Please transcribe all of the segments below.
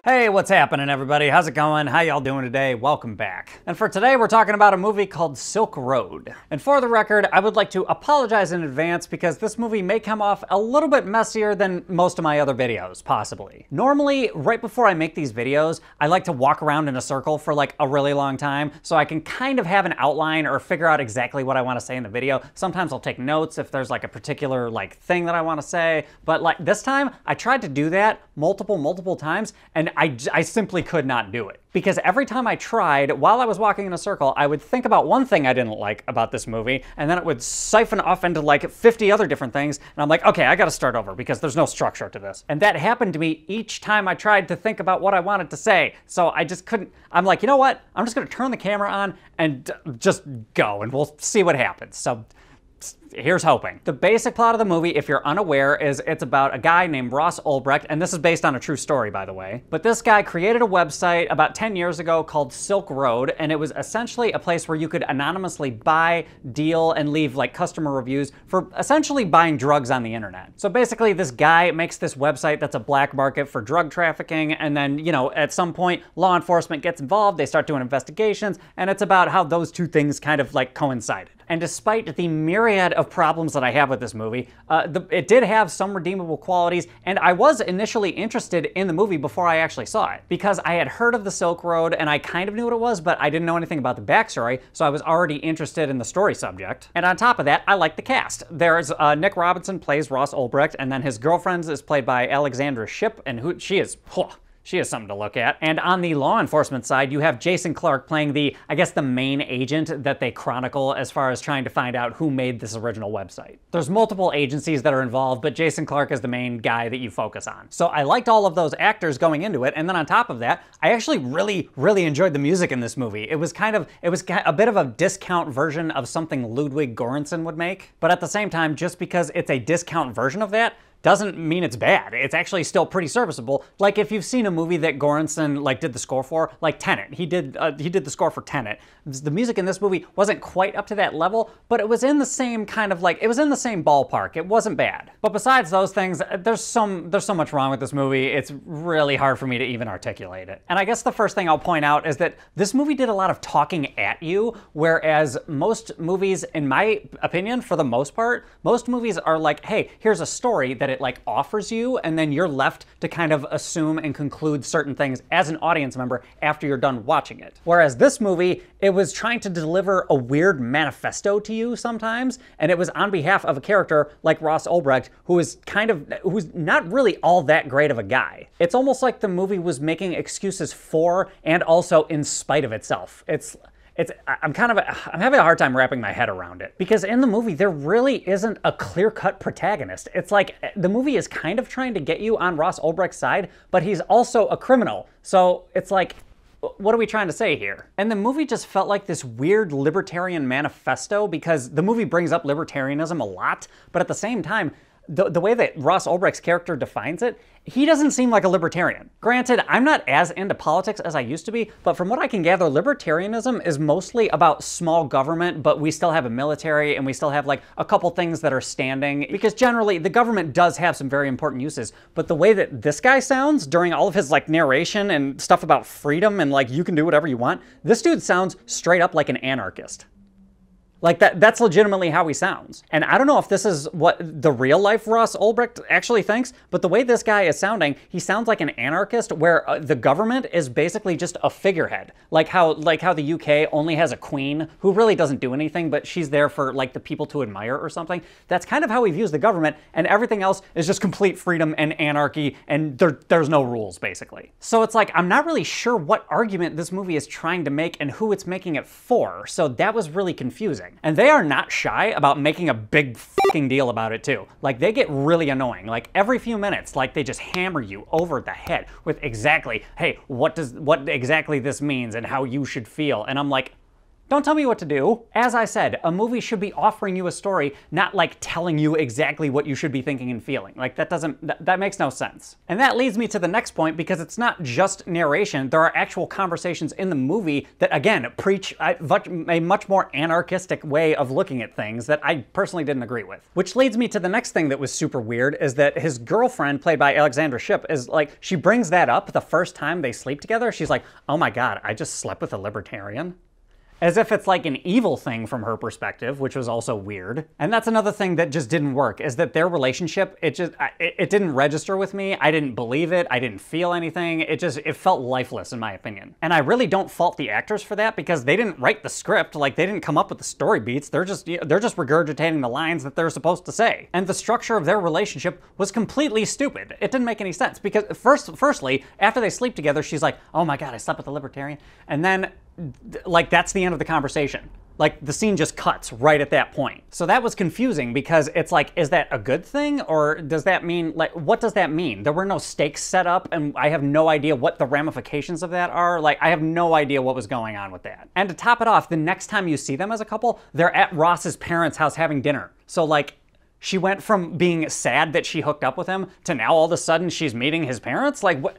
Hey, what's happening, everybody? How's it going? How y'all doing today? Welcome back. And for today, we're talking about a movie called Silk Road. And for the record, I would like to apologize in advance because this movie may come off a little bit messier than most of my other videos, possibly. Normally, right before I make these videos, I like to walk around in a circle for like a really long time so I can kind of have an outline or figure out exactly what I want to say in the video. Sometimes I'll take notes if there's like a particular thing that I want to say, but like this time, I tried to do that multiple times, and I simply could not do it. Because every time I tried, while I was walking in a circle, I would think about one thing I didn't like about this movie, and then it would siphon off into like 50 other different things, and I'm like, okay, I gotta start over because there's no structure to this. And that happened to me each time I tried to think about what I wanted to say. So I just couldn't, I'm like, you know what? I'm just gonna turn the camera on and just go, and we'll see what happens. So here's hoping. The basic plot of the movie, if you're unaware, is it's about a guy named Ross Ulbricht, and this is based on a true story, by the way. But this guy created a website about 10 years ago called Silk Road, and it was essentially a place where you could anonymously buy, deal, and leave like customer reviews for essentially buying drugs on the internet. So basically, this guy makes this website that's a black market for drug trafficking, and then, you know, at some point, law enforcement gets involved, they start doing investigations, and it's about how those two things kind of like coincided. And despite the myriad of problems that I have with this movie, it did have some redeemable qualities, and I was initially interested in the movie before I actually saw it, because I had heard of the Silk Road and I kind of knew what it was, but I didn't know anything about the backstory, so I was already interested in the story subject. And on top of that, I like the cast. There's Nick Robinson plays Ross Ulbricht, and then his girlfriend is played by Alexandra Shipp, and she is something to look at. And on the law enforcement side, you have Jason Clarke playing I guess the main agent that they chronicle as far as trying to find out who made this original website. There's multiple agencies that are involved, but Jason Clarke is the main guy that you focus on. So I liked all of those actors going into it, and then on top of that, I actually really enjoyed the music in this movie. It was a bit of a discount version of something Ludwig Göransson would make, but at the same time, just because it's a discount version of that, doesn't mean it's bad. It's actually still pretty serviceable. Like if you've seen a movie that Göransson did the score for, like Tenet. He did the score for Tenet. The music in this movie wasn't quite up to that level, but it was in the same it was in the same ballpark. It wasn't bad. But besides those things, there's so much wrong with this movie. It's really hard for me to even articulate it. And I guess the first thing I'll point out is that this movie did a lot of talking at you, whereas most movies, in my opinion, for the most part, most movies are like, hey, here's a story that it like offers you, and then you're left to kind of assume and conclude certain things as an audience member after you're done watching it. Whereas this movie, it was trying to deliver a weird manifesto to you sometimes, and it was on behalf of a character like Ross Ulbricht, who's not really all that great of a guy. It's almost like the movie was making excuses for and also in spite of itself. I'm having a hard time wrapping my head around it, because in the movie, there really isn't a clear-cut protagonist. It's like the movie is kind of trying to get you on Ross Ulbricht's side, but he's also a criminal. So it's like, what are we trying to say here? And the movie just felt like this weird libertarian manifesto, because the movie brings up libertarianism a lot, but at the same time, the way that Ross Ulbricht's character defines it, he doesn't seem like a libertarian. Granted, I'm not as into politics as I used to be, but from what I can gather, libertarianism is mostly about small government, but we still have a military and we still have like a couple things that are standing, because generally the government does have some very important uses. But the way that this guy sounds during all of his like narration and stuff about freedom and like you can do whatever you want, this dude sounds straight up like an anarchist. Like that's legitimately how he sounds. And I don't know if this is what the real life Ross Ulbricht actually thinks, but the way this guy is sounding, he sounds like an anarchist where the government is basically just a figurehead. Like how the UK only has a queen who really doesn't do anything, but she's there for like the people to admire or something. That's kind of how he views the government, and everything else is just complete freedom and anarchy, and there's no rules, basically. So it's like, I'm not really sure what argument this movie is trying to make and who it's making it for, so that was really confusing. And they are not shy about making a big fucking deal about it too. Like they get really annoying. Like every few minutes, like they just hammer you over the head with exactly, hey, what exactly this means and how you should feel. And I'm like, Don't tell me what to do. As I said, a movie should be offering you a story, not like telling you exactly what you should be thinking and feeling. Like that makes no sense. And that leads me to the next point, because it's not just narration. There are actual conversations in the movie that, again, preach a much more anarchistic way of looking at things that I personally didn't agree with. Which leads me to the next thing that was super weird, is that his girlfriend, played by Alexandra Shipp, is like, she brings that up the first time they sleep together. She's like, oh my God, I just slept with a libertarian. As if it's like an evil thing from her perspective, which was also weird. And that's another thing that just didn't work, is that their relationship, it didn't register with me. I didn't believe it. I didn't feel anything. It felt lifeless, in my opinion. And I really don't fault the actors for that, because they didn't write the script. Like, they didn't come up with the story beats. They're just regurgitating the lines that they're supposed to say. And the structure of their relationship was completely stupid. It didn't make any sense, because firstly, after they sleep together, she's like, oh my God, I slept with a libertarian. And then, like, that's the end of the conversation. Like, the scene just cuts right at that point. So that was confusing, because it's like, is that a good thing? Or does that mean, like, what does that mean? There were no stakes set up, and I have no idea what the ramifications of that are. Like, I have no idea what was going on with that. And to top it off, the next time you see them as a couple, they're at Ross's parents' house having dinner. So, like, she went from being sad that she hooked up with him to now all of a sudden she's meeting his parents? Like, what?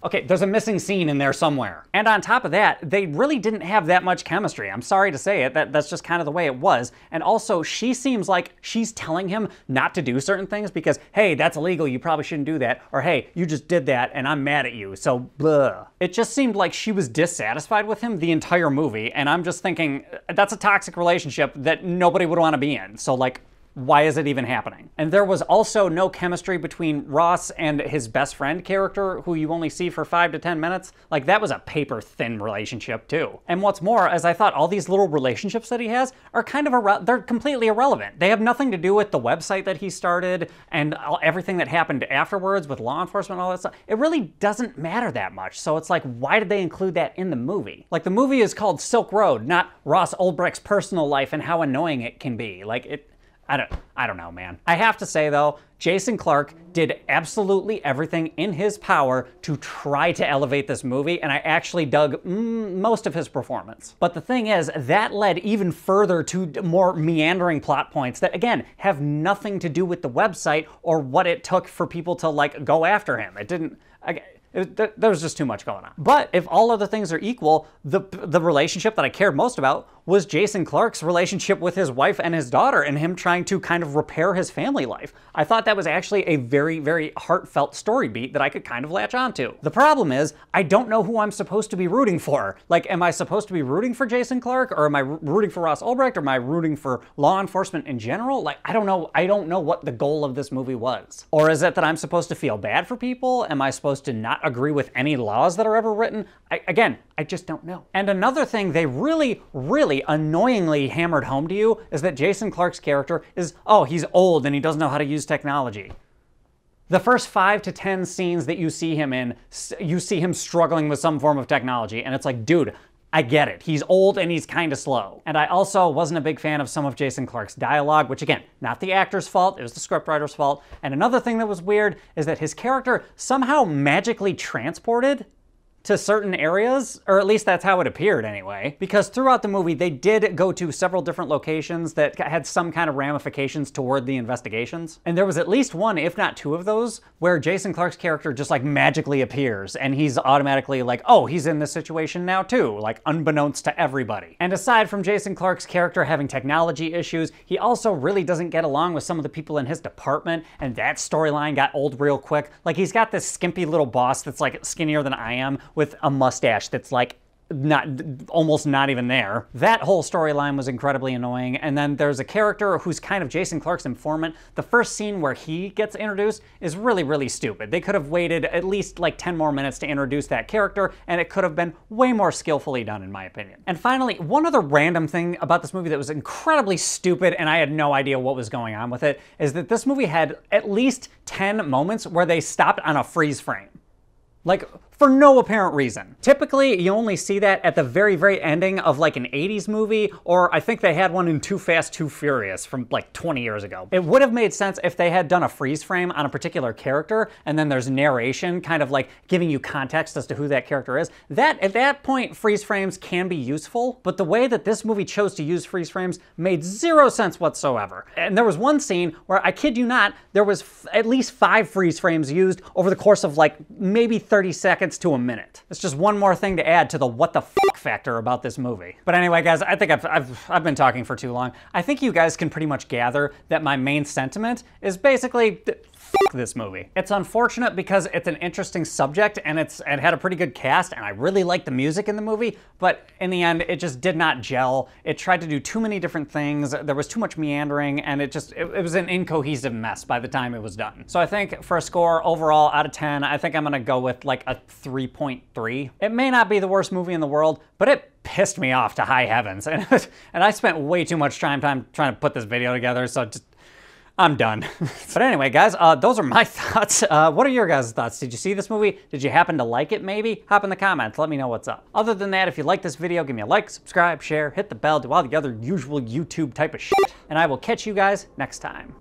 Okay, there's a missing scene in there somewhere. And on top of that, they really didn't have that much chemistry. I'm sorry to say it, that's just kind of the way it was. And also, she seems like she's telling him not to do certain things because, hey, that's illegal, you probably shouldn't do that. Or, hey, you just did that and I'm mad at you, so blah. It just seemed like she was dissatisfied with him the entire movie, and I'm just thinking, that's a toxic relationship that nobody would want to be in. So, like, why is it even happening? And there was also no chemistry between Ross and his best friend character, who you only see for 5 to 10 minutes. Like, that was a paper-thin relationship, too. And what's more, as I thought, all these little relationships that he has are kind of they're completely irrelevant. They have nothing to do with the website that he started and everything that happened afterwards with law enforcement and all that stuff. It really doesn't matter that much. So it's like, why did they include that in the movie? Like, the movie is called Silk Road, not Ross Ulbricht's personal life and how annoying it can be. Like, I don't know, man. I have to say, though, Jason Clarke did absolutely everything in his power to try to elevate this movie, and I actually dug most of his performance. But the thing is, that led even further to more meandering plot points that, again, have nothing to do with the website or what it took for people to, like, go after him. It didn't... There was just too much going on. But if all other things are equal, the relationship that I cared most about was Jason Clarke's relationship with his wife and his daughter, and him trying to kind of repair his family life. I thought that was actually a very, very heartfelt story beat that I could kind of latch onto. The problem is, I don't know who I'm supposed to be rooting for. Like, am I supposed to be rooting for Jason Clarke, or am I rooting for Ross Ulbricht, or am I rooting for law enforcement in general? Like, I don't know. I don't know what the goal of this movie was. Or is it that I'm supposed to feel bad for people? Am I supposed to not agree with any laws that are ever written? Again, I just don't know. And another thing they really, really annoyingly hammered home to you is that Jason Clarke's character is, oh, he's old and he doesn't know how to use technology. The first 5 to 10 scenes that you see him in, you see him struggling with some form of technology, and it's like, dude, I get it. He's old and he's kind of slow. And I also wasn't a big fan of some of Jason Clarke's dialogue, which, again, not the actor's fault, it was the scriptwriter's fault. And another thing that was weird is that his character somehow magically transported to certain areas, or at least that's how it appeared anyway, because throughout the movie they did go to several different locations that had some kind of ramifications toward the investigations. And there was at least one, if not 2 of those, where Jason Clarke's character just like magically appears and he's automatically like, oh, he's in this situation now too, like unbeknownst to everybody. And aside from Jason Clarke's character having technology issues, he also really doesn't get along with some of the people in his department, and that storyline got old real quick. Like, he's got this skimpy little boss that's like skinnier than I am, with a mustache that's like almost not even there. That whole storyline was incredibly annoying. And then there's a character who's kind of Jason Clarke's informant. The first scene where he gets introduced is really, really stupid. They could have waited at least like 10 more minutes to introduce that character, and it could have been way more skillfully done, in my opinion. And finally, one other random thing about this movie that was incredibly stupid, and I had no idea what was going on with it, is that this movie had at least 10 moments where they stopped on a freeze frame. Like, for no apparent reason. Typically, you only see that at the very, very ending of like an 80s movie, or I think they had one in Too Fast, Too Furious from like 20 years ago. It would have made sense if they had done a freeze frame on a particular character, and then there's narration kind of like giving you context as to who that character is. At that point, freeze frames can be useful, but the way that this movie chose to use freeze frames made zero sense whatsoever. And there was one scene where, I kid you not, there was at least 5 freeze frames used over the course of like maybe 30 seconds to a minute. It's just one more thing to add to the what the fuck factor about this movie. But anyway, guys, I think I've been talking for too long. I think you guys can pretty much gather that my main sentiment is basically fuck this movie. It's unfortunate because it's an interesting subject and it had a pretty good cast, and I really liked the music in the movie, but in the end, it just did not gel. It tried to do too many different things. There was too much meandering, and it was an incohesive mess by the time it was done. So I think for a score overall out of 10, I think I'm gonna go with like a 3.3. It may not be the worst movie in the world, but it pissed me off to high heavens. And I spent way too much time trying to put this video together, so I'm done. But anyway, guys, those are my thoughts. What are your guys' thoughts? Did you see this movie? Did you happen to like it maybe? Hop in the comments, let me know what's up. Other than that, if you like this video, give me a like, subscribe, share, hit the bell, do all the other usual YouTube type of shit, and I will catch you guys next time.